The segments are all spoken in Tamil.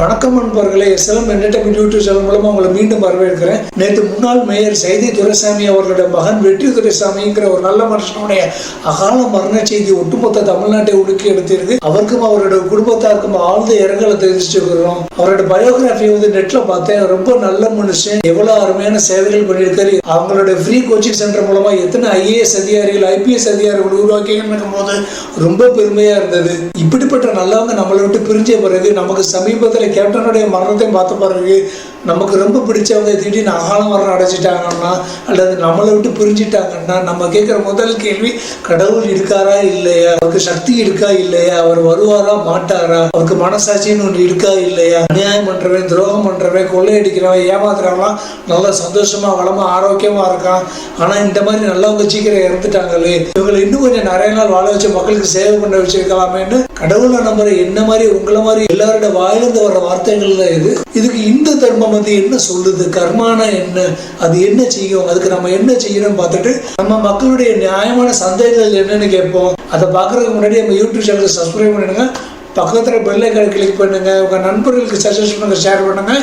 வணக்கம் நண்பர்களே, எஸ்எல்எம் என்டர்டைன்மெண்ட் யூடியூப் சேனல் மூலமா உங்களை மீண்டும் வரவேற்கிறேன். நேற்று முன்னாள் மேயர் சைதை துரைசாமி அவர்களுடைய மகன் வெற்றி துரைசாமிங்கிற ஒரு நல்ல மனுஷனுடைய அகால மரண செய்தி ஒட்டுமொத்த தமிழ்நாட்டை உலுக்கி எடுத்திருக்கு. அவருக்கும் அவருடைய குடும்பத்தாருக்கும் ஆழ்ந்த இரங்கலை தெரிவிச்சுக்கிறோம். அவரோட பயோகிராஃபி நெட்ல பார்த்தேன். ரொம்ப நல்ல மனுஷன், எவ்வளவு அருமையான சேவைகள் பண்ணியிருக்காரு. அவங்களோட ஃப்ரீ கோச்சிங் சென்டர் மூலமா எத்தனை ஐஏஎஸ் அதிகாரிகள் ஐபிஎஸ் அதிகாரிகள் உருவாக்கியும் போது ரொம்ப பெருமையா இருந்தது. இப்படிப்பட்ட நல்லவங்க நம்மளை விட்டு பிரிஞ்ச பிறகு நமக்கு சமீபத்தில் கேப்டனுடைய மரணத்தை பார்த்த பிறகு நமக்கு ரொம்ப பிடிச்சவங்க திடீர்னு அகால மரணம் அடைச்சிட்டாங்கன்னா அல்லது நம்மளை விட்டு பிரிஞ்சிட்டாங்கன்னா நம்ம கேட்குற முதல் கேள்வி, கடவுள் இருக்காரா இல்லையா, அவருக்கு சக்தி இருக்கா இல்லையா, அவர் வருவாரா மாட்டாரா, அவருக்கு மனசாட்சின்னு ஒன்று இருக்கா இல்லையா, அநியாயம் பண்றவன் துரோகம் பண்றவன் கொள்ளையடிக்கிறவன் ஏமாத்துறவங்களாம் நல்லா சந்தோஷமா வளமா ஆரோக்கியமா இருக்கான். ஆனா இந்த மாதிரி நல்லவங்க சீக்கிரம் இறந்துட்டாங்களே, இவங்களை இன்னும் கொஞ்சம் நிறைய நாள் வாழ வச்சு மக்களுக்கு சேவை பண்ண வச்சிருக்கலாமேன்னு கடவுளை நம்புற என்ன மாதிரி உங்களை மாதிரி எல்லாரோட வாயிலிருந்து வர்ற வார்த்தைகள் தான் இது. இதுக்கு இந்த தர்மம் என்ன சொல்லுது, கர்மானா என்ன, அது என்ன செய்யும், அதுக்கு நம்ம என்ன செய்யணும் பார்த்துட்டு நம்ம மக்களுடைய நியாயமான சந்தேகங்கள் என்னன்னு கேட்போம். அதை பார்க்கறதுக்கு முன்னாடி நம்ம யூடியூப் சேனலுக்கு சப்ஸ்கிரைப் பண்ணிடுங்க, பக்கத்தில் பெல் ஐகானை கிளிக் பண்ணுங்க, உங்க நண்பர்களுக்கு சஜஸ்ட் பண்ணுங்க, ஷேர் பண்ணுங்க.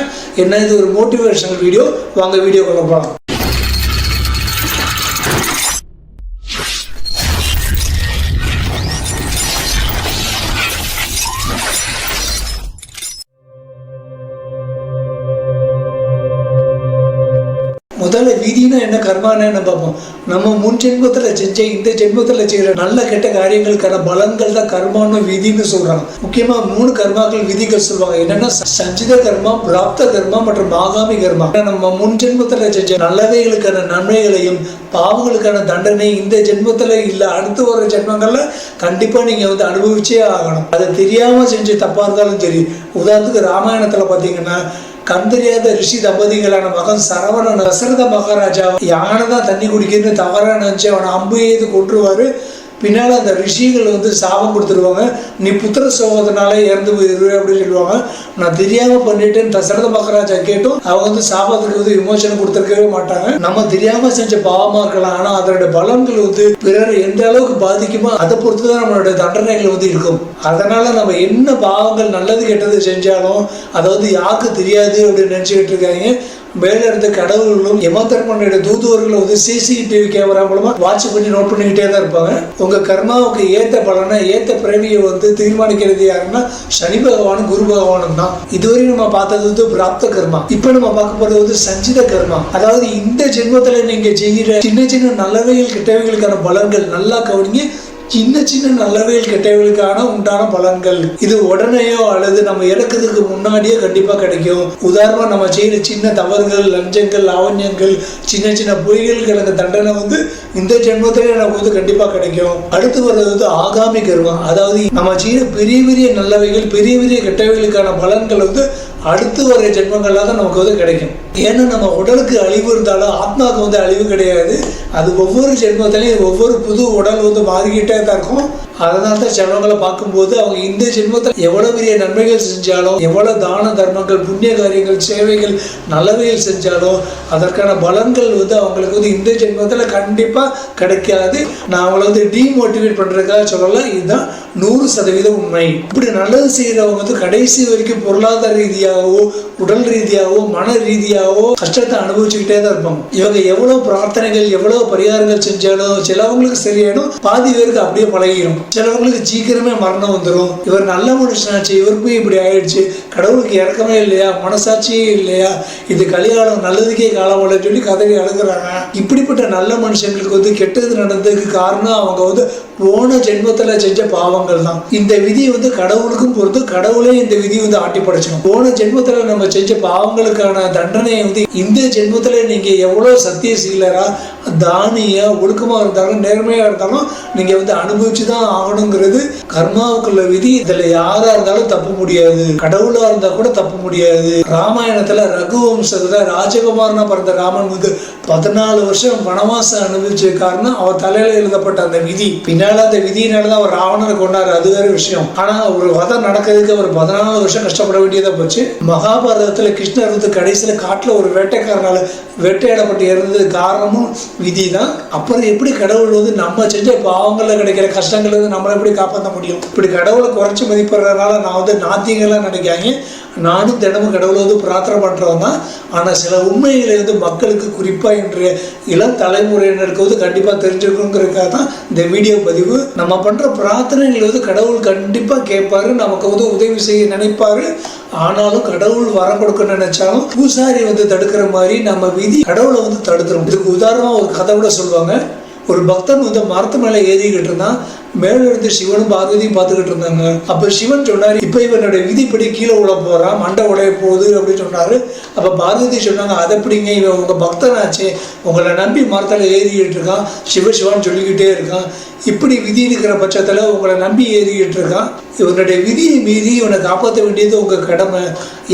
என்ன இது ஒரு மோட்டிவேஷனல் வீடியோ, வாங்க வீடியோக்குள்ள போகலாம். முதல்ல விதினா என்ன, கர்மானா என்ன பார்ப்போம். நம்ம முன் ஜென்மத்தில் செஞ்ச இந்த ஜென்மத்தில் செய்யற நல்ல கெட்ட காரியங்களுக்கான பலன்கள் தான் கர்மான்னு விதின்னு சொல்றாங்க. முக்கியமா 3 கர்மாக்கள் விதிகள் சொல்லுவாங்க. என்னன்னா சஞ்சித கர்மா, பிராப்த கர்மா மற்றும் ஆகாமி கர்மா. நம்ம முன் ஜென்மத்தில் செஞ்ச நல்லவைகளுக்கான நன்மைகளையும் பாவங்களுக்கான தண்டனை இந்த ஜென்மத்தில் இல்லை அடுத்து வர ஜென்மங்கள்ல கண்டிப்பா நீங்க அனுபவிச்சே ஆகணும். அதை தெரியாம செஞ்ச தப்பா இருந்தாலும் சரி. உதாரணத்துக்கு ராமாயணத்துல பாத்தீங்கன்னா கண் தெரியாத ரிஷி தம்பதிகளான மகன் சரவணன் தசரத மகாராஜா யானை தான் தண்ணி குடிக்கிறது தவறா நினைச்சு அவனை அம்பு எய்து கொன்றுவாரு. பின்னால் அந்த ரிஷிகள் சாபம் கொடுத்துருவாங்க, நீ புத்திர சோகத்தினால இறந்து போயிடுவே அப்படின்னு சொல்லுவாங்க. நான் தெரியாம பண்ணிட்டேன்னு தசரத மகாராஜா கேட்டும் அவங்க சாபத்துக்கு விமோசனம் கொடுத்துருக்கவே மாட்டாங்க. நம்ம தெரியாம செஞ்ச பாவமா இருக்கலாம், ஆனா அதோட பலன்கள் பிறர் எந்த அளவுக்கு பாதிக்குமோ அதை பொறுத்துதான் நம்மளோட தண்டனைகள் இருக்கும். அதனால நம்ம என்ன பாவங்கள் நல்லது கெட்டது செஞ்சாலும் யாருக்கு தெரியாது அப்படின்னு நினைச்சுக்கிட்டு இருக்காங்க. மேல இருந்த கடவுள்களும் யமதர்மனுடைய தூதுவர்களும் சிசிடிவி கேமரா மூலமா வாட்ச் பண்ணி நோட் பண்ணிக்கிட்டே தான் இருப்பாங்க. உங்க கர்மாவுக்கு ஏத்த பலனை ஏத்த பிறவியை தீர்மானிக்கிறது யாருன்னா சனி பகவானும் குரு பகவானும் தான். இதுவரை நம்ம பார்த்தது பிராப்த கர்மா. இப்ப நம்ம பார்க்க போறது சஞ்சித கர்மா. அதாவது இந்த ஜென்மத்துல நீங்க செய்கிற சின்ன சின்ன நல்லவைகள் கெட்டவைகளுக்கான பலன்கள் நல்லா கவனிங்க. சின்ன சின்ன நல்லவைகள் கெட்டவைகளுக்கான உண்டான பலன்கள் இது உடனேயோ அல்லது நம்ம இறக்கிறதுக்கு முன்னாடியே கண்டிப்பா கிடைக்கும். உதாரணமா நம்ம செய்யற சின்ன தவறுகள், லஞ்சங்கள், லாவண்யங்கள், சின்ன சின்ன பொய்களுக்கு தண்டனை இந்த ஜென்மத்திலே நமக்கு கண்டிப்பா கிடைக்கும். அடுத்து வர்றது ஆகாமி கர்மா. அதாவது நம்ம செய்யற பெரிய பெரிய நல்லவைகள் பெரிய பெரிய கெட்டவைகளுக்கான பலன்கள் அடுத்து வர ஜென்மங்கள்ல தான் நமக்கு கிடைக்கும். ஏன்னா நம்ம உடலுக்கு அழிவு இருந்தாலும் ஆத்மாவுக்கு அழிவு கிடையாது. அது ஒவ்வொரு ஜென்மத்திலையும் ஒவ்வொரு புது உடல் மாறிக்கிட்டே தான் இருக்கும். அதனால தான் ஜென்மங்களை பார்க்கும்போது அவங்க இந்த ஜென்மத்தில் எவ்வளவு பெரிய நன்மைகள் செஞ்சாலும் எவ்வளவு தான தர்மங்கள் புண்ணிய காரியங்கள் சேவைகள் நல்லவைகள் செஞ்சாலும் அதற்கான பலன்கள் அவங்களுக்கு இந்த ஜென்மத்தில் கண்டிப்பா கிடைக்காது. நான் அவங்களை டிமோட்டிவேட் பண்றதுக்காக சொல்லல, இதுதான் 100% உண்மை. இப்படி நல்லது செய்யறவங்க கடைசி வரைக்கும் பொருளாதார ரீதியாகவோ உடல் ரீதியாகவோ மன ரீதியாகவோ கஷ்டத்தை அனுபவிச்சுக்கிட்டே தான் இருப்பாங்க. இவங்க எவ்வளவு பிரார்த்தனைகள் எவ்வளவு பரிகாரங்கள் செஞ்சாலும் சிலவங்களுக்கு சரியாயிடும், பாதி பேருக்கு அப்படியே பழகிடும். சிலவங்களுக்கு சீக்கிரமே மரணம் வந்துடும். இவர் நல்ல மனுஷனாச்சு, இவருக்கு இப்படி ஆயிடுச்சு, கடவுளுக்கு இறக்கமே இல்லையா, மனசாட்சியே இல்லையா, இது கலிகாலம் நல்லதுக்கே காலம் சொல்லி கதறி அழுகுறாங்க. இப்படிப்பட்ட நல்ல மனுஷங்களுக்கு கெட்டது நடந்ததுக்கு காரணம் அவங்க போன ஜென்மத்துல செஞ்ச பாவங்கள் தான். இந்த விதி கடவுளுக்கும் பொறுத்து கடவுளே இந்த விதி ஆட்டி படைச்சணும். போன ஜென்மத்துல நம்ம செஞ்ச பாவங்களுக்கான தண்டனையை இந்த ஜென்மத்துல நீங்க எவ்வளவு சத்தியசீலரா தானியா ஒழுக்கமா இருந்தாலும் நேர்மையா இருந்தாலும் நீங்க அனுபவிச்சுதான் ஆகணுங்கிறது கர்மாவுக்குள்ள விதி. இதுல யாரா இருந்தாலும் தப்ப முடியாது, கடவுளா இருந்தா கூட தப்ப முடியாது. ராமாயணத்துல ரகுவம்சத்துல ராஜகுமாரனா பிறந்த ராமன் 14 வருஷம் வனவாசம் அனுபவிச்ச காரணம் அவர் தலையில எழுதப்பட்ட அந்த விதி. பின்னால அந்த விதியினாலதான் அவர் ராவணனை கொண்டாரு, அது வேற விஷயம். ஆனா ஒரு வதம் நடக்கிறதுக்கு அவர் 14 வருஷம் கஷ்டப்பட வேண்டியதா போச்சு. மகாபாரதத்துல கிருஷ்ணர் கடைசியில காட்டுல ஒரு வேட்டைக்காரனால வேட்டையாடப்பட்டு இறந்தது காரணமும் விதி தான். அப்புறம் எப்படி கடவுள் நம்ம செஞ்ச பாவங்கள்ல கிடைக்கிற கஷ்டங்கள் நம்மளை எப்படி காப்பாற்ற முடியும்? இப்படி கடவுளை குறைச்சி மதிப்படுறதுனால நான் நாத்திகெல்லாம் நினைக்காங்க. நானும் தினமும் கடவுளை வந்து பிரார்த்தனை பண்ணுறவன் தான். ஆனால் சில உண்மைகளை வந்து மக்களுக்கு குறிப்பாக இன்றைய இளம் தலைமுறையினருக்கு வந்து கண்டிப்பாக தெரிஞ்சுக்கணுங்கிறதுக்காக தான் இந்த வீடியோ பதிவு. நம்ம பண்ணுற பிரார்த்தனைகள் வந்து கடவுள் கண்டிப்பாக கேட்பாரு, நமக்கு வந்து உதவி செய்ய நினைப்பாரு. ஆனாலும் கடவுள் வரம் கொடுக்க நினைச்சாலும் பூசாரி வந்து தடுக்கிற மாதிரி நம்ம விதி கடவுளை வந்து தடுத்துரும். இதுக்கு உதாரணமாக ஒரு கதை கூட சொல்லுவாங்க. ஒரு பக்தன் வந்து மரத்து மேலே ஏறிக்கிட்டு இருந்தான். மேல இருந்து சிவனும் பார்வதியும் பார்த்துக்கிட்டு இருந்தாங்க. அப்ப சிவன் சொன்னாரு, இப்ப இவனுடைய விதிப்படி கீழே உள்ள போறான், மண்டை உடைய போகுது அப்படின்னு சொன்னாரு. அப்ப பார்வதி சொன்னாங்க, அதை எப்படிங்க, இவன் உங்க பக்தனாச்சே, உங்களை நம்பி மரத்துல ஏறிக்கிட்டு இருக்கான், சிவசிவான்னு சொல்லிக்கிட்டே இருக்கான், இப்படி விதி இருக்கிற பட்சத்துல உங்களை நம்பி ஏறிக்கிட்டு இருக்கான், இவனுடைய விதியை மீறி இவனை காப்பாற்ற வேண்டியது உங்க கடமை.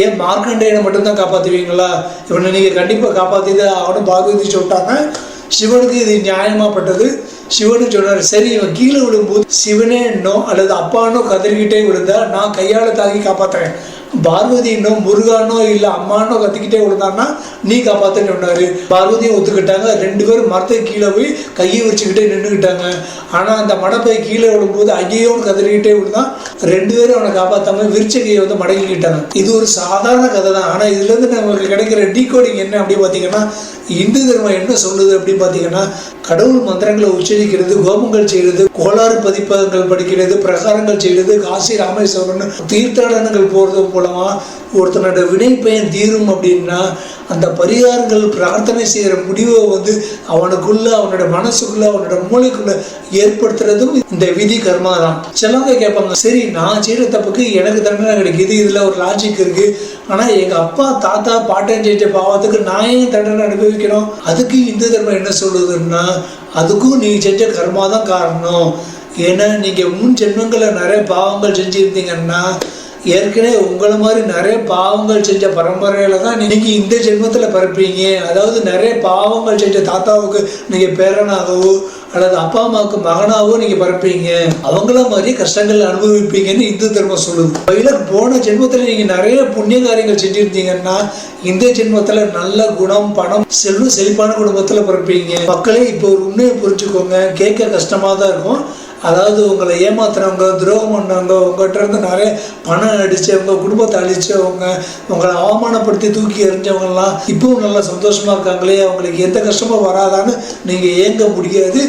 ஏன் மார்க்கண்டேயனை மட்டும்தான் காப்பாற்றுவீங்களா? இவனை நீங்க கண்டிப்பா காப்பாத்திதான் அவனும் பார்வதி சொல்லிட்டாங்க. சிவனுக்கு இது நியாயமாப்பட்டது. சிவனு சொன்னார், சரி இவன் கீழே விழும்போது சிவனே என்னோ அல்லது அப்பானோ கதறிக்கிட்டே விழுந்தா நான் கையால் தாங்கி காப்பாற்றுறேன். பார்வதி இன்னும் முருகானோ இல்லை அம்மானோ கத்திக்கிட்டே விழுந்தான்னா நீ காப்பாற்றுன்னு சொன்னார். பார்வதியும் ஒத்துக்கிட்டாங்க. 2 பேரும் மரத்துக்கு கீழே போய் கையை வச்சுக்கிட்டே நின்றுக்கிட்டாங்க. ஆனால் அந்த மடப்பை கீழே விழும்போது ஐயோன்னு கதறிக்கிட்டே விழுந்தான். 2 பேரும் அவனை காப்பாற்றாம விரிச்ச கையை வந்து மடங்கிக்கிட்டாங்க. இது ஒரு சாதாரண கதை தான். ஆனால் இதுலேருந்து நமக்கு கிடைக்கிற டீகோடிங் என்ன அப்படின்னு பார்த்தீங்கன்னா, இந்து தர்மம் என்ன சொல்லுது அப்படின்னு பார்த்தீங்கன்னா, கடவுள் மந்திரங்களை உச்சரிக்கிறது, கோபங்கள் செய்கிறது, கோளாறு பதிப்பகங்கள் படிக்கிறது, பிரகாரங்கள் செய்கிறது, காசி ராமேஸ்வரன் தீர்த்தாடனங்கள் போகிறது மூலமா ஒருத்தனோட வினை பயன் தீரும் அப்படின்னா அந்த பரிகாரங்கள் பிரார்த்தனை செய்கிற முடிவை வந்து அவனுக்குள்ள, அவனோட மனசுக்குள்ள, அவனோட மூளைக்குள்ள ஏற்படுத்துறதும் இந்த விதி கர்மா தான். சிலவங்க கேட்பாங்க, சரி நான் செய்கிற தப்புக்கு எனக்கு தண்டனை கிடைக்குது, இதில் ஒரு லாஜிக் இருக்கு, ஆனால் எங்கள் அப்பா தாத்தா பாட்டன் செஞ்ச பாவத்துக்கு நான் ஏன் தண்டனை அனுபவிக்கணும்? அதுக்கு இந்து தர்மம் என்ன சொல்லுதுன்னா, அதுக்கும் நீ செஞ்ச கர்மா தான் காரணம். ஏன்னா நீங்கள் முன் ஜென்மங்களை நிறைய பாவங்கள் செஞ்சுருந்தீங்கன்னா, ஏற்கனவே உங்களை மாதிரி நிறைய பாவங்கள் செஞ்ச பரம்பரையில தான் இன்னைக்கு இந்த ஜென்மத்தில் பிறப்பீங்க. அதாவது நிறைய பாவங்கள் செஞ்ச தாத்தாவுக்கு நீங்கள் பேரனாகவோ அல்லது அப்பா அம்மாவுக்கு மகனாகவோ நீங்கள் பிறப்பீங்க. அவங்கள மாதிரி கஷ்டங்கள் அனுபவிப்பீங்கன்னு இந்து தர்மம் சொல்லுது. பயில போன ஜென்மத்தில் நீங்கள் நிறைய புண்ணிய காரியங்கள் செஞ்சுருந்தீங்கன்னா இந்த ஜென்மத்தில் நல்ல குணம், பணம், செல்வம், செழிப்பான குடும்பத்தில் பிறப்பீங்க. மக்களே இப்போ ஒரு உண்மையை புரிஞ்சுக்கோங்க. கேட்க கஷ்டமாக தான் இருக்கும். அதாவது உங்களை ஏமாத்துறவங்க, துரோகம் பண்ணவங்க, உங்கள்கிட்ட இருந்து நிறைய பணம் அடித்தவங்க, குடும்பத்தை அழித்தவங்க, உங்களை அவமானப்படுத்தி தூக்கி எறிஞ்சவங்கலாம் இப்பவும் நல்லா சந்தோஷமாக இருக்காங்களே, அவங்களுக்கு எந்த கஷ்டமும் வராதான்னு நீங்கள் ஏங்க முடியாது.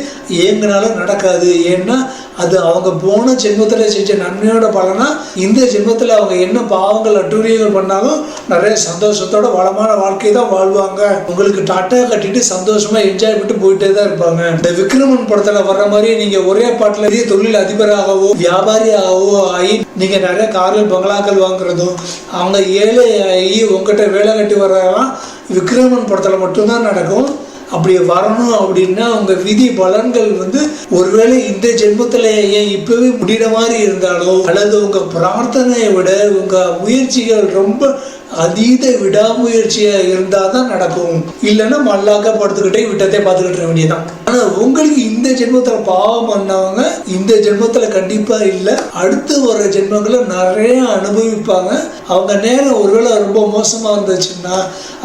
ஏங்கினாலும் நடக்காது. ஏன்னா அது அவங்க போன ஜென்மத்தில் செஞ்ச நன்மையோட பலனா இந்த ஜென்மத்தில் அவங்க என்ன பாவங்கள் அட்டூழியங்கள் பண்ணாலும் நிறைய சந்தோஷத்தோட வளமான வாழ்க்கை தான் வாழ்வாங்க. உங்களுக்கு டாட்டா கட்டிட்டு சந்தோஷமா என்ஜாய் பண்ணிட்டு போயிட்டே தான் இருப்பாங்க. இந்த விக்ரமன் படத்துல வர்ற மாதிரி நீங்க ஒரே பாட்டுல பெரிய தொழில் அதிபராகவோ வியாபாரியாகவோ ஆகி நீங்க நிறைய கார்கள் பங்களாக்கள் வாங்குறதும், அவங்க ஏழை ஆகி உங்ககிட்ட வேலை கட்டி வர்றதெல்லாம் விக்ரமன் படத்துல மட்டும்தான் நடக்கும். அப்படி வரணும் அப்படின்னா உங்க விதி பலன்கள் வந்து ஒருவேளை இந்த ஜென்மத்துல ஏன் இப்பவே முடிகிற மாதிரி இருந்தாலோ அல்லது உங்க பிரார்த்தனையை விட உங்க முயற்சிகள் ரொம்ப அதீத விடாமுயற்சியா இருந்தாதான் நடக்கும். இல்லைன்னா மல்லாக்க படுத்துக்கிட்டே விட்டத்தை பார்த்துக்கிட்டு வேண்டியதான். ஆனா உங்களுக்கு இந்த ஜென்மத்துல பாவம் பண்ணவங்க இந்த ஜென்மத்துல கண்டிப்பா இல்லை, அடுத்து வர ஜென்மங்களை நிறைய அனுபவிப்பாங்க. அவங்க நேரம் ஒருவேளை ரொம்ப மோசமா இருந்துச்சுன்னா,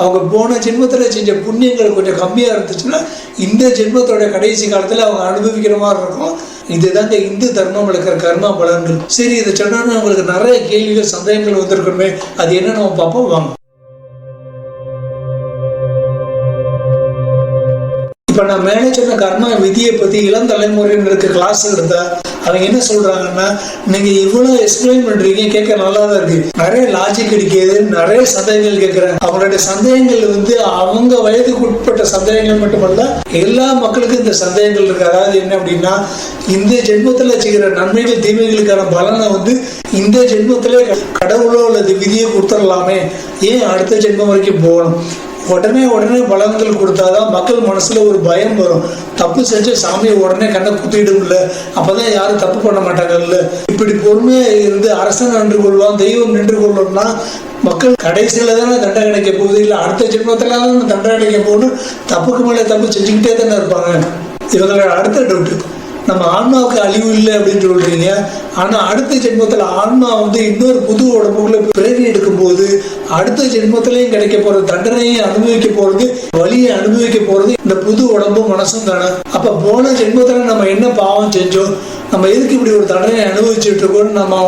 அவங்க போன ஜென்மத்துல செஞ்ச புண்ணியங்கள் கொஞ்சம் கம்மியா இருந்துச்சுன்னா இந்த ஜென்மத்தோட கடைசி காலத்துல அவங்க அனுபவிக்கிற மாதிரி இருக்கும். இதுதாங்க இந்து தர்மம் இருக்கிற கர்மா பலன்கள். சரி, இதை சொன்னா உங்களுக்கு நிறைய கேள்விகள், சந்தேகங்கள் வந்திருக்கணுமே, அது என்ன நம்ம பார்ப்போம் வாங்க. இப்போ நான் மேலே சொன்ன கர்மா விதியை பற்றி இளம் தலைமுறையினருக்கு கிளாஸ் எடுத்தா அவங்க என்ன சொல்றாங்கன்னா, நீங்க இவ்வளவு எக்ஸ்பிளைன் பண்றீங்க, கேட்க நல்லா தான் இருக்கு, நிறைய லாஜிக் அடிக்கிறது, நிறைய சந்தேகங்கள் கேட்கிறேன். அவங்களுடைய சந்தேகங்கள் வந்து அவங்க வயதுக்கு உட்பட்ட சந்தேகங்கள் மட்டுமல்ல, எல்லா மக்களுக்கும் இந்த சந்தேகங்கள் இருக்கு. அதாவது என்ன அப்படின்னா, இந்த ஜென்மத்தில் செய்கிற நன்மைகள் தீமைகளுக்கான பலனை வந்து இந்த ஜென்மத்திலே கடவுளோ அல்லது விதியை கொடுத்துடலாமே, ஏன் அடுத்த ஜென்மம் வரைக்கும் போகணும்? உடனே பலன்கள் கொடுத்தாதான் மக்கள் மனசுல ஒரு பயம் வரும். தப்பு செஞ்ச சாமியை உடனே கண்ணை குத்திடும்ல, அப்பதான் யாரும் தப்பு பண்ண மாட்டாங்கல்ல. இப்படி பொறுமையா இருந்து அரசன் நின்று கொள்வான், தெய்வம் நின்று கொள்ளும்னா மக்கள் கடைசியில தானே தண்டனை கிடைக்க போகுது, இல்லை அடுத்த ஜென்மத்துல தண்டனை கிடைக்க போகணும். தப்புக்கு மேலே தப்பு செஞ்சுக்கிட்டே தானே இருப்பாங்க. இவங்களோட அடுத்த டவுட், நம்ம ஆன்மாவுக்கு அழிவு இல்லை அப்படின்னு சொல்றீங்க. ஆனா அடுத்த ஜென்மத்துல ஆன்மா வந்து இன்னொரு புது உடம்புக்குள்ள பிறவி எடுக்கும் போது அடுத்த ஜென்மத்திலையும் கிடைக்க போற தண்டனையும் அனுபவிக்க போறது, வலியை அனுபவிக்க போறது இந்த புது உடம்பும் மனசும் தானே. அப்ப போன ஜென்மத்துல நம்ம என்ன பாவம் செஞ்சோம், நம்ம எதுக்கு இப்படி ஒரு தண்டனை அனுபவிச்சுட்டு இருக்கோம்னு நம்ம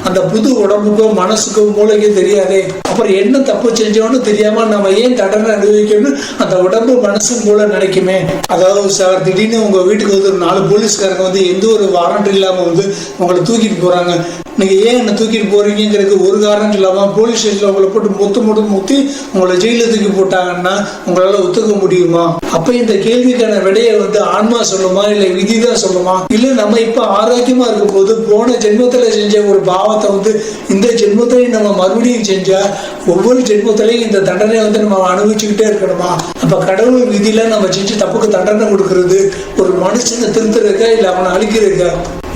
அந்த புது உடம்புக்கும் மனசுக்கும் மூளைக்கும் தெரியாதே. அப்புறம் என்ன தப்பு செஞ்சோன்னு தெரியாம நம்ம ஏன் தண்டனை அனுபவிக்கணும்னு அந்த உடம்பு மனசு மூளை நினைக்குமே. அதாவது சார், திடீர்னு உங்க வீட்டுக்கு வந்து ஒரு 4 போலீஸ்காரங்க வந்து எந்த ஒரு வாரண்ட் இல்லாம வந்து உங்களை தூக்கிட்டு போறாங்க. நீங்க ஏன் என்ன தூக்கிட்டு போறீங்கிறது ஒரு காரணம் இல்லாம போலீஸ் ஸ்டேஷன்ல உங்களை போட்டு முத்தி உங்களை ஜெயில தூக்கி போட்டாங்கன்னா உங்களால ஒத்துக்க முடியுமா? அப்ப இந்த கேள்விக்கான விடையை வந்து ஆன்மா சொல்லுமா, இல்ல விதிதான் சொல்லுமா? இல்ல நம்ம இப்ப ஆரோக்கியமா இருக்கும் போது போன ஜென்மத்துல செஞ்ச ஒரு பாவத்தை வந்து இந்த ஜென்மத்திலையும் நம்ம மறுபடியும் செஞ்சா ஒவ்வொரு ஜென்மத்திலையும் இந்த தண்டனை வந்து நம்ம அனுபவிச்சுக்கிட்டே இருக்கணுமா? அப்ப கடவுள் விதியில நம்ம செஞ்சு தப்புக்கு தண்டனை கொடுக்கறது ஒரு மனுஷனை திருத்துறதுக்கா இல்ல அவனை அழிக்கிறதுக்கா?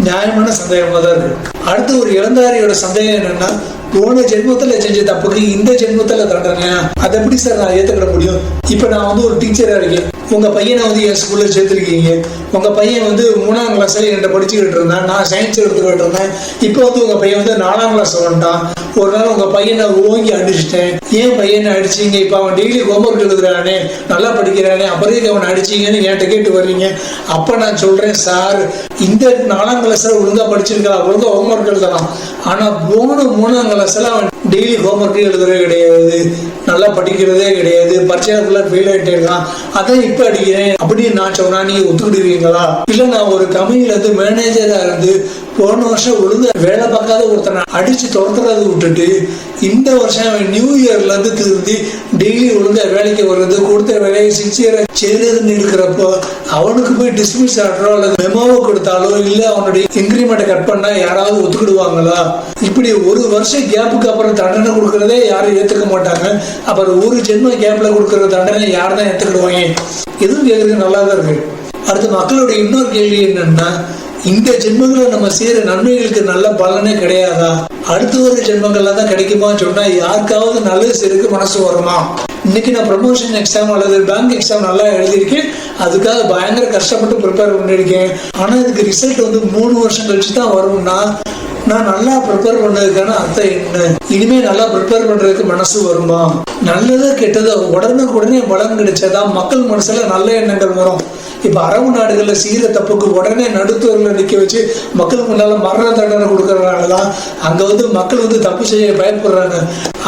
நியாயமான சந்தேகமா தான் இருக்கு. அடுத்து ஒரு இளந்தாரியோட சந்தேகம் என்னன்னா, போன ஜென்மத்துல செஞ்ச தப்புக்கு இந்த ஜென்மத்துல தண்டனை, அதை எப்படி சார் நான் ஏத்துக்கிட முடியும்? இப்ப நான் வந்து ஒரு டீச்சரா இருக்கேன், உங்க பையனை வந்து என் ஸ்கூல்ல சேர்த்திருக்கீங்க. உங்க பையன் வந்து 3ஆம் கிளாஸ் என்கிட்ட படிச்சுக்கிட்டு இருந்தான், நான் சயின்ஸ் எடுத்துக்கிட்டு இருந்தேன். இப்போ வந்து உங்க பையன் வந்து 4ஆம் கிளாஸ் வந்துட்டான். ஒரு நாள் உங்க பையனை ஓங்கி அடிச்சுட்டேன். ஏன் பையனை அடிச்சீங்க? இப்ப அவன் டெய்லி ஹோம்ஒர்க் எழுதுறானே, நல்லா படிக்கிறானே, அப்புறம் அவனை அடிச்சீங்கன்னு என்கிட்ட கேட்டு வர்றீங்க. அப்ப நான் சொல்றேன், சார் இந்த 4ஆம் கிளாஸ்ல ஒழுங்கா படிச்சிருக்கா, ஒழுங்கா ஹோம்ஒர்க் எழுதலாம். ஆனா போன 3ஆம் கிளாஸ்ல அவன் டெய்லி ஹோம்ஒர்க் எழுதுறதே கிடையாது, நல்லா படிக்கிறதே கிடையாது, பரீட்சைக்குள்ள ஃபெயில் ஆகிட்டே இருக்கான். அதான் இப்ப அடிக்கிறேன் அப்படின்னு நான் சொன்னா நீங்க ஒத்துக்கிடுவீங்களா? இல்ல நான் ஒரு கம்பெனில இருந்து மேனேஜரா இருந்து போன வருஷம் ஒழுங்கா வேலை பார்க்காத ஒருத்தனை அடிச்சு துரத்துறதை விட்டுட்டு இந்த வருஷம் அவன் நியூ இயர்ல இருந்து திருந்தி டெய்லி ஒழுங்கா வேலைக்கு வர்றது, கொடுத்த வேலையை சின்சியரா செய்யறதுன்னு இருக்கிறப்போ அவனுக்கு போய் டிஸ்மிஸ் ஆடுறோ அல்லது மெமோவை கொடுத்தாலோ இல்ல அவனுடைய இன்கிரிமெண்ட்டை கட் பண்ணா யாராவது ஒத்துக்கிடுவாங்களா? இப்படி ஒரு வருஷம் கேப்புக்கு அப்புறம் தண்டனை கொடுக்கறதே யாரும் ஏத்துக்க மாட்டாங்க. அப்புறம் ஒரு ஜென்ம கேப்ல கொடுக்கற தண்டனை யார் தான் ஏத்துக்கிடுவாங்க? எதுவும் கேட்கறது நல்லா தான் இருக்கு. அடுத்து மக்களுடைய இன்னொரு கேள்வி என்னன்னா, இந்த ஜென்மங்களை நம்ம செய்யற நன்மைகளுக்கு நல்ல பலனே கிடையாதா? அடுத்த ஒரு ஜென்மங்கள்ல தான் கிடைக்குமான்னு சொன்னா யாருக்காவது நல்லது செய்யறதுக்கு மனசு வருமா? இன்னைக்கு நான் ப்ரமோஷன் எக்ஸாம் அல்லது பேங்க் எக்ஸாம் நல்லா எழுதியிருக்கேன், அதுக்காக பயங்கர கஷ்டப்பட்டு ப்ரிப்பேர் பண்ணியிருக்கேன். ஆனா இதுக்கு ரிசல்ட் வந்து 3 வருஷம் கழிச்சு தான் வரும்னா நான் நல்லா ப்ரிப்பேர் பண்ணதுக்கான அர்த்தம் என்ன? இனிமே நல்லா ப்ரிப்பேர் பண்றதுக்கு மனசு வருமா? நல்லதோ கெட்டதோ உடனே பலன் கிடைச்சாதான் மக்கள் மனசுல நல்ல எண்ணங்கள் வரும். இப்ப அரபு நாடுகள்ல செய்யற தப்புக்கு உடனே நடுத்தூர்ல நிக்க வச்சு மக்களுக்கு முன்னால மரண தண்டனை கொடுக்கறதுனாலதான் அங்க வந்து மக்கள் வந்து தப்பு செய்ய பயப்படுறாங்க.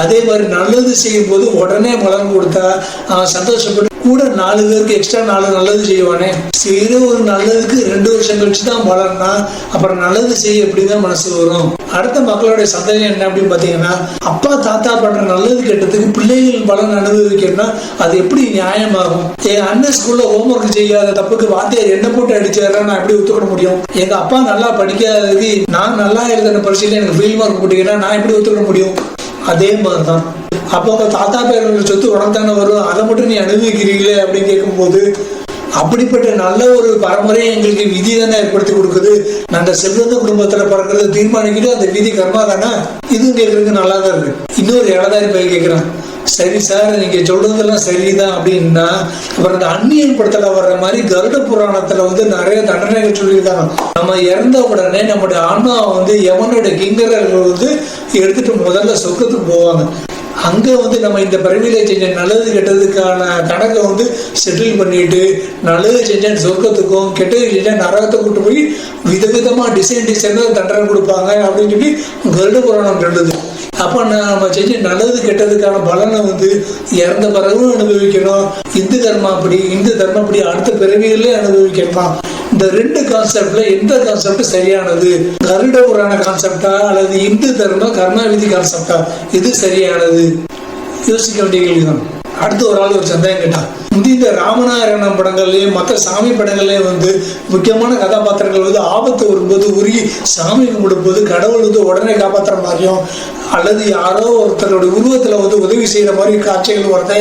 அதே மாதிரி நல்லது செய்யும் போது உடனே பலன் கொடுத்தா அவன் சந்தோஷப்பட்டு கூட 4 பேருக்கு எக்ஸ்ட்ரா 4 நல்லது செய்வானே. செய்யற ஒரு நல்லதுக்கு 2 வருஷம் கழிச்சு தான் பலன்னா அப்புறம் நல்லது செய்ய எப்படிதான் மனசு வரும்? அடுத்த மக்களுடைய சந்தேகம் என்ன அப்படின்னு பாத்தீங்கன்னா, அப்பா தாத்தா பண்ற நல்லது கெட்டதுக்கு பிள்ளைகள் பலன் அனுபவிக்கணும்னா அது எப்படி நியாயமாகும்? என் அண்ணன் ஸ்கூல்ல ஹோம்ஒர்க் செய்யாத தப்புக்கு வாத்தியார் என்ன போட்டு அடிச்சாரா நான் எப்படி ஒத்துக்கிட முடியும்? எங்க அப்பா நல்லா படிக்காததுக்கு நான் நல்லா எழுதின பரிசையில எனக்கு ஃபெயில் மார்க் போட்டீங்கன்னா நான் எப்படி ஒத்துக்கிட முடியும்? அதே மாதிரிதான் அப்போ உங்க தாத்தா பேரோட சொத்து உனக்கு வரும், அதை மட்டும் நீ அனுபவிக்கிறீங்களே அப்படின்னு கேட்கும்போது அப்படிப்பட்ட நல்ல ஒரு பரம்பரையை எங்களுக்கு விதி தானே ஏற்படுத்தி கொடுக்குது. நாங்க செல்வந்த குடும்பத்துல பிறக்கிறது தீர்மானிக்கிட்டு அந்த விதி கர்மா தானே. இதுவும் கேட்கறதுக்கு நல்லா தான் இருக்கு. இன்னொரு இளதாரி பையன் கேட்கிறான், சரி சார் நீங்க சொல்றதெல்லாம் சரிதான் அப்படின்னா அப்புறம் இந்த அந்நியன் படத்துல வர்ற மாதிரி கருட புராணத்துல வந்து நிறைய தண்டனைகள் சொல்லியிருக்காங்க. நம்ம இறந்த உடனே நம்முடைய ஆன்மாவை வந்து எவனோட கிங்கரர்கள் வந்து எடுத்துட்டு முதல்ல சொர்க்கத்துக்கு போவாங்க. அங்க வந்து நம்ம இந்த பிறவியில செஞ்ச நல்லது கெட்டதுக்கான கணக்கை வந்து செட்டில் பண்ணிட்டு நல்லது செஞ்ச சொர்க்கத்துக்கும் கெட்டது செஞ்ச நரகத்தை கூட்டு போய் விதவிதமா டிசைன் தண்டனை கொடுப்பாங்க அப்படின்னு சொல்லி கருட புராணம் சொல்லுது. அப்ப நம்ம செஞ்ச நல்லது கெட்டதுக்கான பலனை வந்து இறந்த பிறகும் அனுபவிக்கணும். இந்து தர்மம் அப்படி இந்து தர்மம் அப்படி அடுத்த பிறவிகளே அனுபவிக்கணுமா? இந்த 2 கான்செப்ட்ல எந்த கான்செப்ட் சரியானது? கருட புராண கான்செப்டா அல்லது இந்து தர்ம கர்ம விதி கான்செப்டா? இது சரியானது? யோசிக்க வேண்டிய கேள்விதான். அடுத்து ஒரு ஆள் ஒரு சந்தேகம் கேட்டான், இந்த ராமநாராயணம் படங்கள்லயும் மற்ற சாமி படங்கள்லயும் வந்து முக்கியமான கதாபாத்திரங்கள் வந்து ஆபத்து வரும்போது உருகி சாமி கும்பிடும்போது கடவுள் வந்து உடனே காப்பாற்றுற மாதிரியும் அல்லது யாரோ ஒருத்தருடைய உருவத்துல வந்து உதவி செய்யற மாதிரி காட்சிகள் வருதை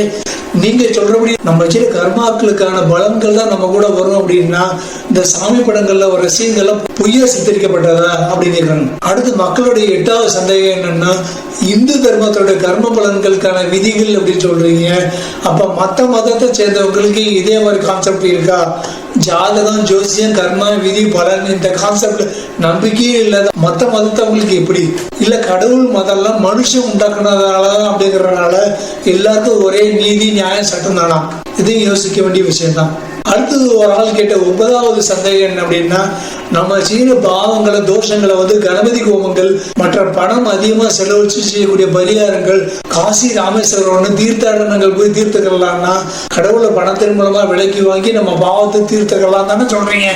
நீங்க சொல்றபடி நம்ம செய்யற கர்மாக்களுக்கான பலன்கள் தான் நம்ம கூட வரும் அப்படின்னா இந்த சாமி படங்கள்ல ஒரு சீன்கள்லாம் பொய்யா சித்தரிக்கப்பட்டதா அப்படின்னு கேட்கணும். அடுத்து மக்களுடைய 8வது சந்தேகம் என்னன்னா, இந்து தர்மத்தோட கர்ம பலன்களுக்கான விதிகள் அப்படின்னு சொல்றீங்க, அப்ப மத்த மதத்தை சேர்ந்தவங்களுக்கு இதே மாதிரி கான்செப்ட் இருக்கா? ஜாதகம், ஜோசியம், கர்மா, விதி, பலன் இந்த கான்செப்ட் நம்பிக்கையே இல்லாத மற்ற மதத்தவங்களுக்கு எப்படி? இல்ல கடவுள் மதம்லாம் மனுஷன் உண்டாக்குனதால அப்படிங்கறதுனால எல்லாருக்கும் ஒரே நீதி, நியாயம், சட்டம் தானா? இதையும் யோசிக்க வேண்டிய விஷயம் தான். அடுத்தது ஒரு ஆள் கேட்ட 9வது சந்தேகம் என்ன அப்படின்னா, நம்ம செய்யற பாவங்களை, தோஷங்களை கணபதி ஹோமங்கள், மற்ற பணம் அதிகமா செலவழிச்சு செய்யக்கூடிய பரிகாரங்கள், காசி ராமேஸ்வரம் தீர்த்தாடனங்கள் போய் தீர்த்துக்கலாம்னா கடவுளை பணத்தின் மூலமா விலைக்கு வாங்கி நம்ம பாவத்தை தீர்த்துக்கலாம் தானே சொல்றீங்க?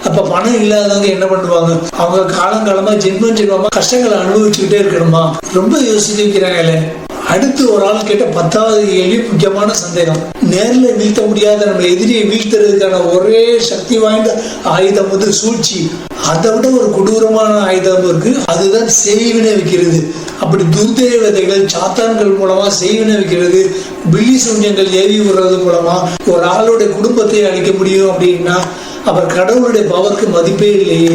அப்ப பணம் இல்லாதவங்க என்ன பண்ணுவாங்க? அவங்க காலங்காலமா ஜென்மமா கஷ்டங்களை அனுபவிச்சுக்கிட்டே இருக்கணுமா? ரொம்ப யோசிக்க வைக்கிறாங்களே. அடுத்து ஒரு ஆள் கேட்ட 10வது கேள்வி முக்கியமான சந்தேகம். நேரில் வீழ்த்த முடியாத நம்ம எதிரியை வீழ்த்துறதுக்கான ஒரே சக்தி வாய்ந்த ஆயுதம் சூழ்ச்சி. அதை விட ஒரு கொடூரமான ஆயுதம் இருக்கு, அதுதான் செய்வினை வைக்கிறது. அப்படி துர்தேவதைகள், சாத்தான்கள் மூலமா செய்வினை வைக்கிறது, பில்லி சூன்யங்கள் ஏவி விடுறது மூலமா ஒரு ஆளுடைய குடும்பத்தை அழிக்க முடியும் அப்படின்னா அவர் கடவுளுடைய பவருக்கு மதிப்பே இல்லையே.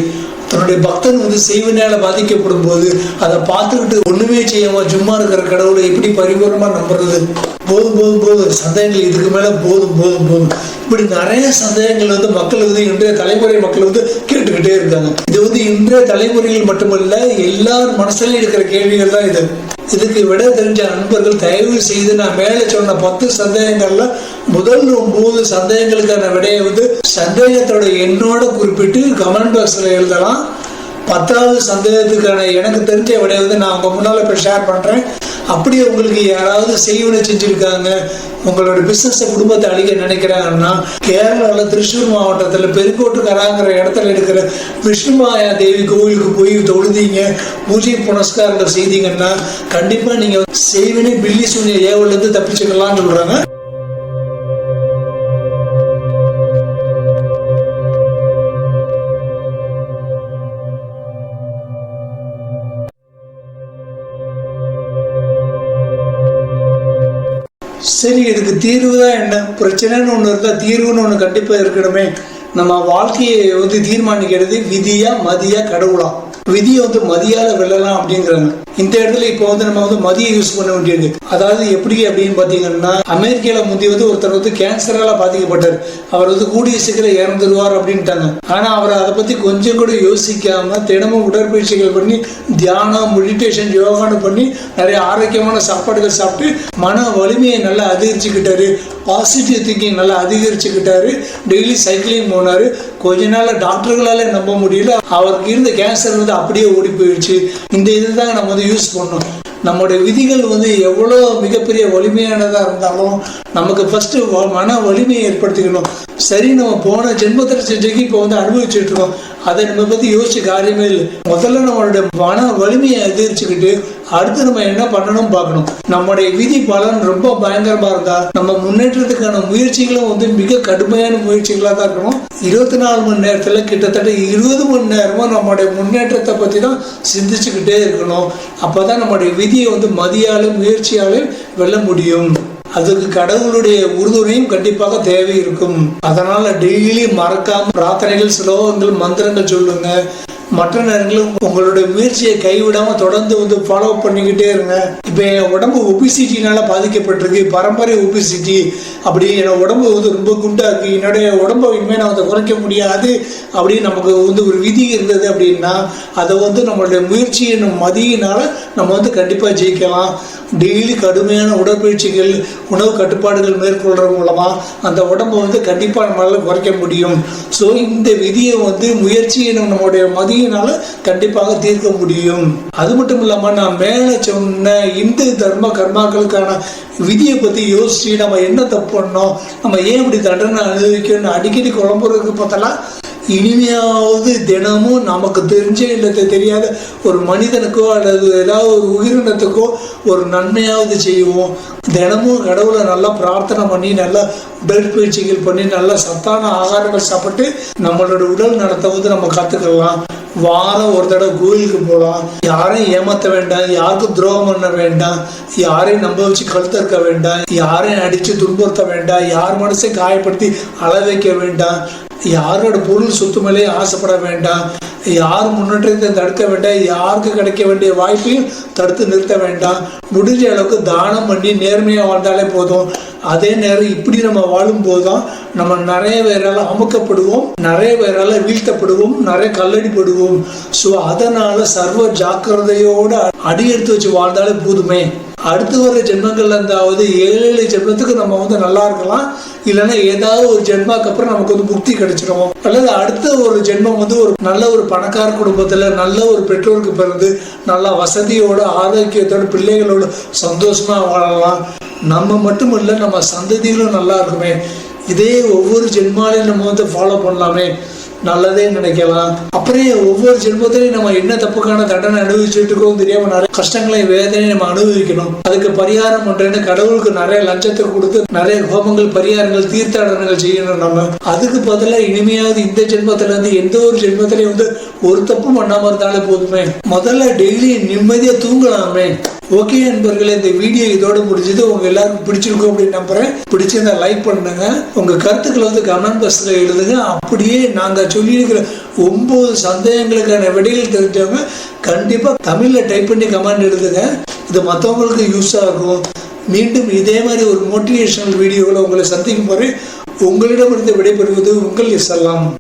தன்னுடைய பக்தன் செய்வினால பாதிக்கப்படும் போது அதை பார்த்துக்கிட்டு ஒண்ணுமே செய்யாம சும்மா இருக்கிற கடவுளை எப்படி பரிபூர்ணமா நம்புறது? போதும் போதும் போதும் சந்தேகங்கள், இதுக்கு மேல போதும் போதும் போதும். இப்படி நிறைய சந்தேகங்கள் மக்கள் இன்றைய தலைமுறை மக்கள் கேட்டுக்கிட்டே இருக்காங்க. இது இன்றைய தலைமுறையில் மட்டுமல்ல, எல்லார் மனசுலயும் இருக்கிற கேள்விகள் தான் இது. இதுக்கு விட தெரிஞ்ச நண்பர்கள் தயவு செய்து நான் மேல சொன்ன 10 சந்தேகங்கள்ல முதல் 9 சந்தேகங்களுக்கான விடையை சந்தேகத்தோட எண்ணோட குறிப்பிட்டு கமெண்ட் பாக்ஸ்ல எழுதலாம். 10வது சந்தேகத்துக்கான எனக்கு தெரிஞ்ச விடையை நான் உங்க முன்னால போய் ஷேர் பண்றேன். அப்படியே உங்களுக்கு யாராவது செய்வினை செஞ்சிருக்காங்க, உங்களோட பிசினஸ் குடும்பத்தை அழிக்க நினைக்கிறாங்கன்னா கேரளாவில் திருச்சூர் மாவட்டத்தில் பெருக்கோட்டுக்கராங்கிற இடத்துல இருக்கிற விஷ்ணுமாயா தேவி கோவிலுக்கு போய் தொழுதீங்க, பூஜை புனஸ்காரங்கள் செய்தீங்கன்னா கண்டிப்பா நீங்க செய்வினை, பில்லி சூன்ய ஏவல்ல இருந்து தப்பிச்சுக்கலாம்னு சொல்றாங்க. சரி, இதுக்கு தீர்வு தான் என்ன? பிரச்சனைன்னு ஒன்று இருந்தால் தீர்வுன்னு ஒன்று கண்டிப்பாக இருக்கணுமே. நம்ம வாழ்க்கையை தீர்மானிக்கிறது விதியா, மதியா, கடவுளா? விதியை மதியால வெல்லலாம் அப்படிங்கிறாங்க. இந்த இடத்துல இப்போ நம்ம மதியை யூஸ் பண்ண வேண்டியது. அதாவது எப்படி அப்படின்னு பாத்தீங்கன்னா, அமெரிக்கால முந்தி ஒருத்தர் கேன்சரால பாதிக்கப்பட்டார். அவர் கூடிய சீக்கிரம் இறந்துருவார் அப்படின்ட்டாங்க. ஆனா அவர் அதை பத்தி கொஞ்சம் கூட யோசிக்காம தினமும் உடற்பயிற்சிகள் பண்ணி, தியானம், மெடிடேஷன், யோகான்னு பண்ணி நிறைய ஆரோக்கியமான சாப்பாடுகள் சாப்பிட்டு மன வலிமையை நல்லா அதிகரிச்சுக்கிட்டாரு, பாசிட்டிவ் திங்கிங் நல்லா அதிகரிச்சுக்கிட்டாரு, டெய்லி சைக்கிளிங் போனாரு. கொஞ்ச நாள் டாக்டர்களால நம்ப முடியல, அவருக்கு இருந்த கேன்சர் அப்படியே ஓடி போயிடுச்சு. இந்த இதுதான் நம்ம யூஸ் பண்ணணும். நம்முடைய விதிகள் எவ்வளோ மிகப்பெரிய வலிமையானதா இருந்தாலும் நமக்கு ஃபர்ஸ்ட் மன வலிமையை ஏற்படுத்திக்கணும். சரி, நம்ம போன ஜென்மத்தில் செஞ்சு இப்போ அனுபவிச்சுட்டு இருக்கோம், அதை நம்ம பத்தி யோசிச்சு காரியமே இல்லை. முதல்ல நம்மளுடைய மன வலிமையை அதிகரிச்சுக்கிட்டு அடுத்து நம்ம என்ன பண்ணணும் பார்க்கணும். நம்முடைய விதி பலன் ரொம்ப பயங்கரமா இருந்தா நம்ம முன்னேற்றத்துக்கான முயற்சிகளும் மிக கடுமையான முயற்சிகளா தான் இருக்கணும். 24 மணி நேரத்துல கிட்டத்தட்ட 20 மணி நேரமும் நம்முடைய முன்னேற்றத்தை பத்தி தான் சிந்திச்சுக்கிட்டே இருக்கணும். அப்பதான் நம்முடைய விதியை மதியாலும் முயற்சியாலும் வெல்ல முடியும். அதுக்கு கடவுளுடைய உறுதுணையும் கண்டிப்பாக தேவை இருக்கும். அதனால டெய்லி மறக்காம பிரார்த்தனைகள், ஸ்லோகங்கள், மந்திரங்கள் சொல்லுங்க. மற்ற நேரங்களும் உங்களுடைய முயற்சியை கைவிடாம தொடர்ந்து ஃபாலோ பண்ணிக்கிட்டே இருங்க. இப்ப என் உடம்பு ஒபிசிட்டினால பாதிக்கப்பட்டிருக்கு, பரம்பரை ஒபிசிட்டி, அப்படி என் உடம்பு ரொம்ப குண்டா இருக்கு, என்னுடைய உடம்பை இனிமே நான் குறைக்க முடியாது அப்படின்னு நமக்கு ஒரு விதி இருந்தது அப்படின்னா அதை நம்மளுடைய முயற்சியின் மதியினால நம்ம கண்டிப்பா ஜெயிக்கலாம். டெய்லி கடுமையான உடற்பயிற்சிகள், உணவு கட்டுப்பாடுகள் மேற்கொள்றது மூலமா அந்த உடம்பை கண்டிப்பா நம்மளால குறைக்க முடியும். ஸோ இந்த விதியை முயற்சியை நம்மளுடைய மதியினால கண்டிப்பாக தீர்க்க முடியும். அது மட்டும் இல்லாம நான் மேல சொன்ன இந்து தர்ம கர்மாக்களுக்கான விதியை பத்தி யோசிச்சு நம்ம என்ன தப்பு பண்ணோம், நம்ம ஏன் இப்படி தண்டனை அனுபவிக்கணும்னு அடிக்கடி குழம்புறதுக்கு பார்த்தலாம். இனிமையாவது தினமும் நமக்கு தெரிஞ்ச இல்லை தெரியாத ஒரு மனிதனுக்கோ அல்லது ஏதாவது ஒரு உயிரினத்துக்கோ ஒரு நன்மையாவது செய்வோம். தினமும் கடவுளை நல்லா பிரார்த்தனை பண்ணி, நல்லா உடற்பயிற்சிகள் பண்ணி, நல்லா சத்தான ஆகாரங்கள் சாப்பிட்டு நம்மளோட உடல் நடத்த நம்ம கற்றுக்கலாம். வாரம் ஒரு தடவை கோயிலுக்கு போகலாம். யாரையும் ஏமாற்ற வேண்டாம், யாருக்கும் துரோகம் பண்ண வேண்டாம், யாரையும் நம்ப வச்சு கழுத்தறுக்க வேண்டாம், யாரையும் அடித்து துன்புறுத்த வேண்டாம், யார் மனசை காயப்படுத்தி அள வைக்க வேண்டாம். யாரோட பொருள் சொத்து மேலே ஆசைப்பட வேண்டாம், யார் முன்னேற்றத்தை தடுக்க வேண்டாம், யாருக்கு கிடைக்க வேண்டிய வாய்ப்பையும் தடுத்து நிறுத்த வேண்டாம். முடிஞ்ச அளவுக்கு தானம் பண்ணி நேர்மையாக வாழ்ந்தாலே போதும். அதே நேரம் இப்படி நம்ம வாழும்போது தான் நம்ம நிறைய பேரால் அமுக்கப்படுவோம், நிறைய பேரால் வீழ்த்தப்படுவோம், நிறைய கல்லடிப்படுவோம். ஸோ அதனால சர்வ ஜாக்கிரதையோடு அடி எடுத்து வச்சு வாழ்ந்தாலே போதுமே. அடுத்து வர ஜென்மங்கள்ல இருந்தாவது 7 ஜென்மத்துக்கு நம்ம நல்லா இருக்கலாம், இல்லைன்னா ஏதாவது ஒரு ஜென்மாக்கு அப்புறம் நமக்கு முக்தி கிடைச்சிடும். அல்லது அடுத்த ஒரு ஜென்மம் ஒரு நல்ல ஒரு பணக்கார குடும்பத்துல நல்ல ஒரு பெற்றோருக்கு பிறந்து நல்ல வசதியோட ஆரோக்கியத்தோட பிள்ளைகளோட சந்தோஷமா வாழலாம். நம்ம மட்டும் இல்லை, நம்ம சந்ததிகளும் நல்லா இருக்குமே. இதே ஒவ்வொரு ஜென்மாலையும் நம்ம ஃபாலோ பண்ணலாமே, நல்லதே நினைக்கலாம். அப்புறம் ஒவ்வொரு ஜென்மத்திலையும் நம்ம என்ன தப்புக்கான தண்டனை அனுபவிச்சுட்டு இருக்கோம் தெரியாம நிறைய கஷ்டங்களை வேதனையும் நம்ம அனுபவிக்கணும். அதுக்கு பரிகாரம் பண்றேன்னு கடவுளுக்கு நிறைய லஞ்சத்தை கொடுத்து நிறைய ஹோமங்கள் பரிகாரங்கள் தீர்த்தாடனங்கள் செய்யணும். நம்ம அதுக்கு பதிலாக இனிமையாவது இந்த ஜென்மத்துல இருந்து எந்த ஒரு ஜென்மத்திலையும் ஒரு தப்பு பண்ணாம இருந்தாலே போதுமே. முதல்ல டெய்லி நிம்மதியா தூங்கலாமே. ஓகே நண்பர்களே, இந்த வீடியோ இதோட முடிஞ்சது. உங்க எல்லாருக்கும் பிடிச்சிருக்கும் அப்படின்னு நம்புறேன். பிடிச்சிருந்தா லைக் பண்ணுங்க, உங்க கருத்துக்களை கமெண்ட் பாக்ஸ்ல எழுதுங்க. அப்படியே நாங்க சொல்லியிருக்கிற 9 சந்தேகங்களுக்கான விடைகள் தெரிஞ்சவங்க கண்டிப்பா தமிழ்ல டைப் பண்ணி கமெண்ட் எழுதுங்க. இது மற்றவங்களுக்கு யூஸா இருக்கும். மீண்டும் இதே மாதிரி ஒரு மோட்டிவேஷனல் வீடியோவில் உங்களை சந்திக்கும் வரை உங்களிடமிருந்து விடைபெறுவது உங்கள் எஸ்எல்லாம்.